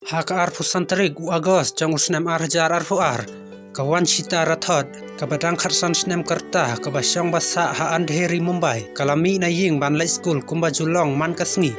Hak arfusan tarik Agos jang usnem arjar arfuar kawan cita rathod kabadang kharsan snem kerta kabasyong basa ha andheri Mumbai kalami na ying ban lai school kumba julong man kasngi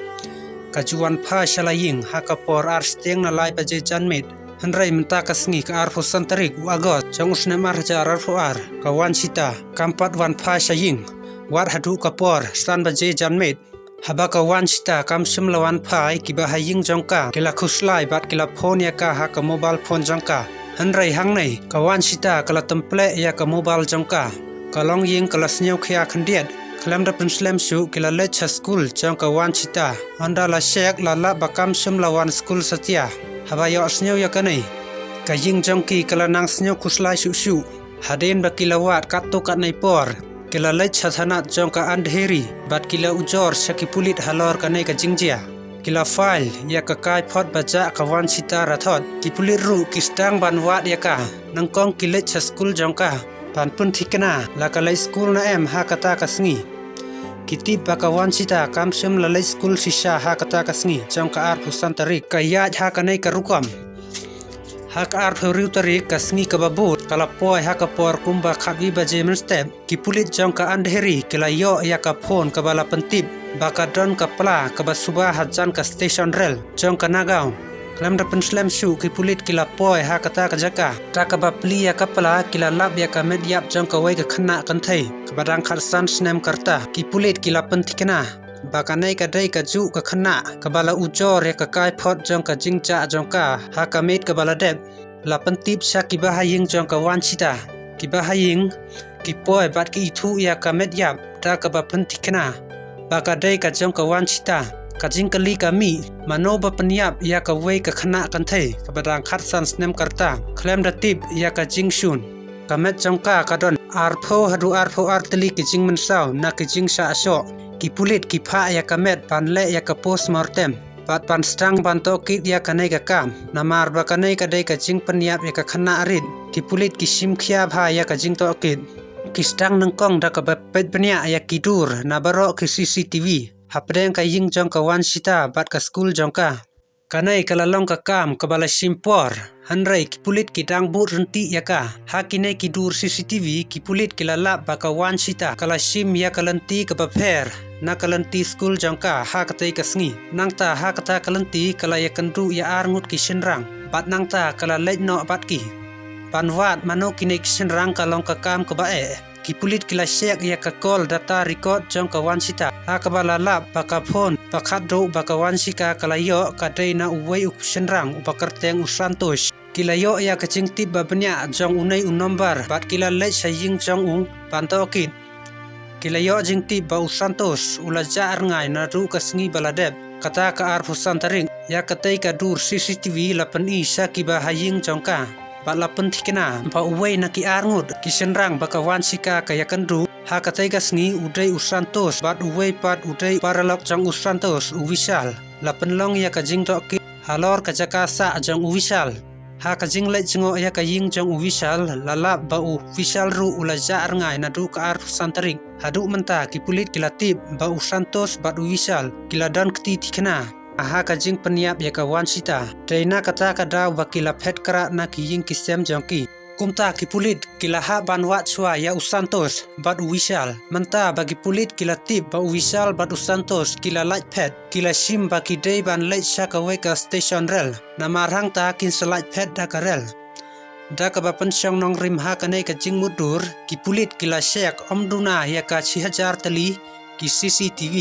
kajuan pha shalaying ha kapor ar steng na lai paje janmet hanrai menta kasngi ka arfusan tarik Agos jang usnem arjar arfuar kawan cita kampat wan pha shaying war hadu kapor stan baje janmet haba kawan cita kam lawan phai kiba haying jongka kila khuslai bat kila phone ya ka ha ka mobile phone jongka hanrai hangnai kawan cita kala temple ya ka mobile jongka kalong ying kala snyau khya khandiat klam da penslam su kila lecha school jongka wan cita anda la shek la la bakam lawan school satya haba yo snyau ya kanai ka ying jongki kala nang snyau khuslai su haden bakilawat kato kat nai por kila lech hathanat jongka andheri bat kila ujor shaki pulit halor kanai ka jingjia kila file ya ka kai phot baja kawan cita rathot ki pulit ru kistang ban wat ya ka nangkong kilech school jongka pan pun thikna la ka lai school na em ha kata kasngi kiti ba kawan cita kamsem la lai school shisha ha kata kasngi jongka ar husan tarik kayaj ha kanai ka rukam hak ar pheriu tarik kasngi ka babut kala poi hak por kumba khabi baje step ki pulit jongka andheri kila yo ya ka phone ka bala pentip baka don ka pla ka basuba hajan ka station rail jongka nagau klam da penslam su ki pulit kila poi ha kata ka jaka ta ka bapli ya ka pla kila lab ya ka medyap jongka wai ka khana kan thai ka badang kharsan snem karta ki pulit kila pentikna baka nai ka dai ka ju ka khana ka bala ujor ya ka kai phot jongka jingcha jongka ha ka met ka bala dep la pentip sha ki bahaying jongka wan cita ki bahaying ki poi bat ki thu ya ka medyap ta ka ba pentikna baka dai ka jongka wan cita ka jingkali ka mi mano ba penyap ya ka wei ka khana kan thai ka badang kharsan snem karta klem da tip ya ka jingshun kamet jongka ka don arpho arteli ki jing mensau na ki jing sha asho ki pulit ki pha ya kamet panle ya ka post mortem pat pan stang ban to kit ya kanai ka kam namar ba kanai ka dai ka jing penyap ya ka khana arit ki pulit ki sim khia bha ya ka jing to kit ki stang nangkong da ka pet penya ya ki dur na baro ki CCTV hapdeng ka ying jong ka wan sita bat ka school jongka kanai kala long ka kam ka bala simpor hanrai ki pulit ki dang but renti ya ka hakine ki dur CCTV ki pulit ki lala ba ka wan sita kala sim ya kalanti ka paper na kalanti school jongka ha katai ka sngi nangta ha kata kalanti kala ya kandu ya arngut ki shinrang bat nangta kala lej no bat ki panwat mano kine ki shinrang ka long ka kam ka bae ki pulit kila shek ya ka call data record jongka wan sita ha ka bala lap ba ka phone pakhat do ba ka wan sika kala yo ka dei na uwei up shinrang upakarteng usantosh kila yo ya ka chingtip ba bnya jong unai number bat kila lej saying jong ung pantokit kila yo jingtip ba usantos ulaja arngai na ru ka sngi baladep kata ka ar fusan taring ya katai ka dur CCTV lapan i saki ba haying jongka ba lapan thikna ba uwei na ki arngut ki shenrang ba ka wan sika ka yakandu ha katai ka sngi udai usantos bat uwei pat udai paralok jong usantos uwisal lapan long ya ka jingto ki halor ka jaka sa jong uwisal ha ka jingle jingo ya ka ying jong uwisal lala ba u wisal ru ulaja arngai na du ka ar santaring hadu menta ki pulit kilatip ba u santos bat uwisal kiladan kti thikna aha ka jing penyap ya ka wan sita traina kata ka daw ba kila phet kara na ki ying ki sem jongki kumta ki pulit kila ha ban wat swa ya usantos bat uwisal menta bagi pulit kila tip ba uwisal bat usantos kila light pet kila sim ba ki dei ban light shaka weka station rail na marhang ta kin slide pet da ka rail da ka ba pensyong nong rim ha kanai ka jing mudur ki pulit kila shek omduna ya ka 6000 tali ki CCTV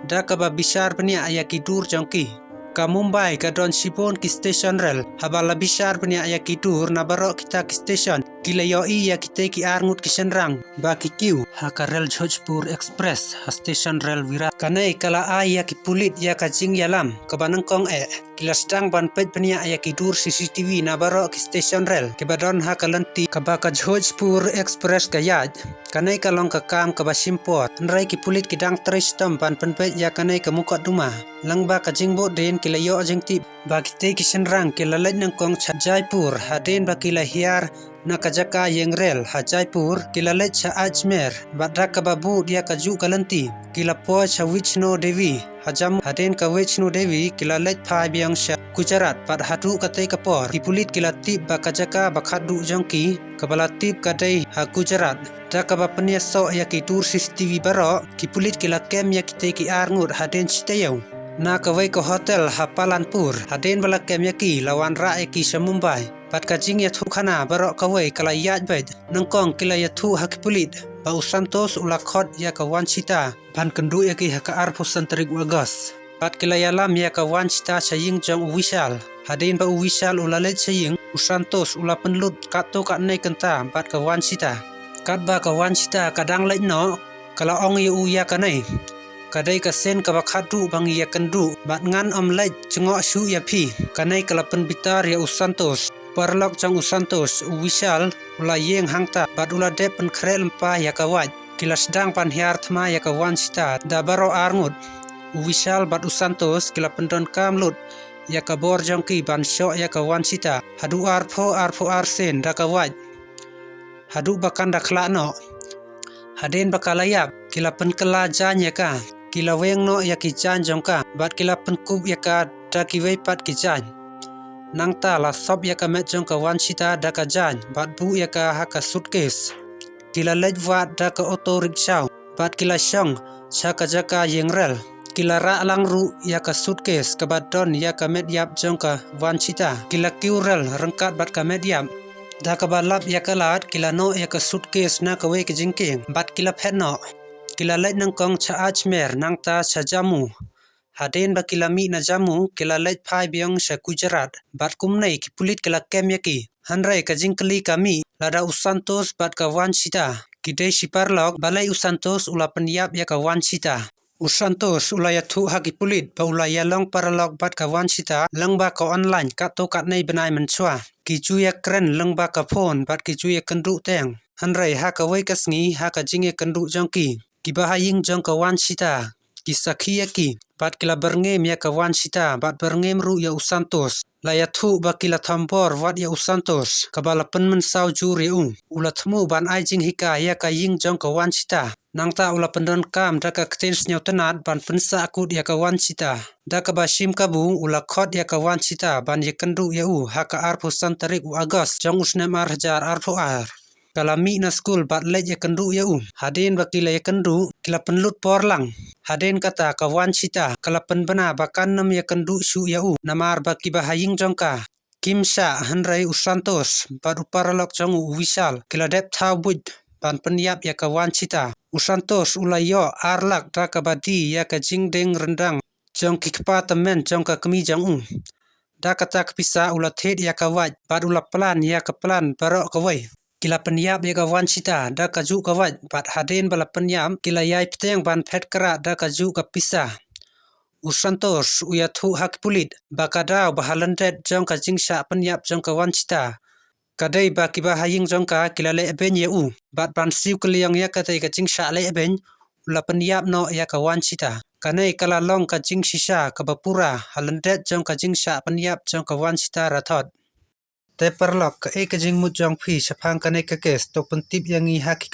da ka ba bisar penia ya ki dur jongki ka Mumbai ka don sipon ki station rail habala bisar penia ya ki dur na baro kita ki station kila yo i ya kita ki arngut ki senrang ba ki kiu ha ka rail Jodhpur express ha station rail Virat kanai kala a ya ki pulit ya ka jing yalam ka banangkong kila stang ban pet penia ya ki dur CCTV na baro ki station rail ke badon ha kalanti ka ba ka Jodhpur express ka yaj kanai ka long ka kam ka ba simpot nrai ki pulit ki dang tristam ban penpet ya kanai ka mukot duma langba ka jingbo den kila yo jingti ba ki ki senrang kila lej nang kong Jaipur haden ba kila hiar na kajaka yeng rel ha Jaipur kila lej cha Ajmer badra ka babu dia ka ju kalanti kila po cha Wichno Devi hajam haden ka Vishnu Devi kila lej phai biang sha Gujarat pat hatu katai kapor kipulit kila tip bakajaka bakhadu jongki kabala tip kadai ha Gujarat da kaba penia so yaki tur CCTV baro kipulit kila kem yakite ki arngut haden chitayau na kawai ko hotel ha Palanpur haden bala kem yaki lawan ra yaki sa Mumbai pat kajing ya thukana baro kawai kala yat bed nangkong kila ya thu ha kipulit Bau Santos ulakhot ya ka Wanchita ban kendu ya ki haka arpo santarik wagas pat kila yalam ya ka Wanchita saying jong Vishal hadin ba Vishal ulalet saying Santos ula penlut kato ka nei kenta pat ka Wanchita kat ba ka Wanchita kadang lej no kala ong yu ya ka nei kadai ka sen ka bakhatu bang ya kendu bat ngan om lej cengok shu ya phi kanai kala pen bitar ya Santos Parlok jang Santos Vishal ula yeng hangta bat ula de pen krel empa ya ka waj kila sedang pan hiar thma ya ka Wanchita da baro arngut Vishal bat Santos kila pendon kamlut ya ka bor jongki ban syok ya ka Wanchita hadu arpo arsen da ka waj hadu bakan da khla no haden bakalayap kila pen kela jan ya ka kila weng no ya ki jan jongka bat kila pen kub ya ka da ki wei pat ki jan nang ta la sob ya ka met jong ka Wanchita da ka jan bat bu ya ka ha ka suitcase kila lej wat da ka auto rickshaw bat kila syong cha ka jaka yeng rel kila ra lang ru ya ka suitcase ka bat don ya ka met yap jong ka Wanchita kila kiu rel rengkat bat ka met yap da ka balap ya ka lat kila no ya ka suitcase na ka we ka jingking bat kila phet no kila lej nang kong cha Ajmer nang ta cha Jammu haden ba kila mi na Jammu kila lej phai biang sa Gujarat bat kum nei ki pulit kila kem yaki hanrai ka jingkli kami lada Santos bat ka Wanchita kidai siparlok balai Santos ula penyap ya ka Wanchita Santos ula ya thu ha ki pulit ba ula ya long paralok bat ka Wanchita lengba ka online kat to kat nei benai menchwa ki chu ya kren lengba ka phone bat ki chu ya kendu teng hanrai ha ka wei ka sngi ha ka jinge kendu jongki ki ba haying jong ka Wanchita ki sakhi yaki bat kila berngem ya ka Wanchita bat berngem ru ya Santos la ya thu ba kila thambor wat ya Santos kabala penmen sau juri ula thmu ban ai jing hika ya ka ying jong ka Wanchita nang ta ula pendon kam da ka ktens nyautanat ban pensa akut ya ka Wanchita da ka bashim kabu ula khot ya ka Wanchita ban ye kendu ya ha ka arpo santarik Agos jong usnem arjar arpo ar kalami na school bat lej ya kendu ya haden ba kila ya kendu kila penlut porlang haden kata ka Wanchita kala penbena bakan nam ya kendu shu ya namar ba ki ba haying jongka kimsha hanrai Santos bat uparalok jong Vishal kila dep thau bud ban penyap ya ka Wanchita Santos ulayo arlak da ka badi ya ka jingdeng rendang jong ki department jong ka kemi jong da kata kpisa ula thet ya ka waj bat ula plan ya ka plan barok ka wei kila penyap ya ka Wanchita da ka ju ka waj bat haden bala penyap kila yai peteng ban phet kara da ka ju ka pisa Santos uya thu hak pulit bakadau bahalandet jong ka jingsha penyap jong ka Wanchita kadai ba ki ba haying jong ka kila le ben ye bat ban siu kliang ya ka tai ka jingsha le ben ula penyap no ya ka Wanchita kanai kala long ka jingshisha ka bapura halandet jong ka jingsha penyap jong ka Wanchita rathot te perlok ka jing mut jong phi saphang kanai ka kes to pentip yang i haki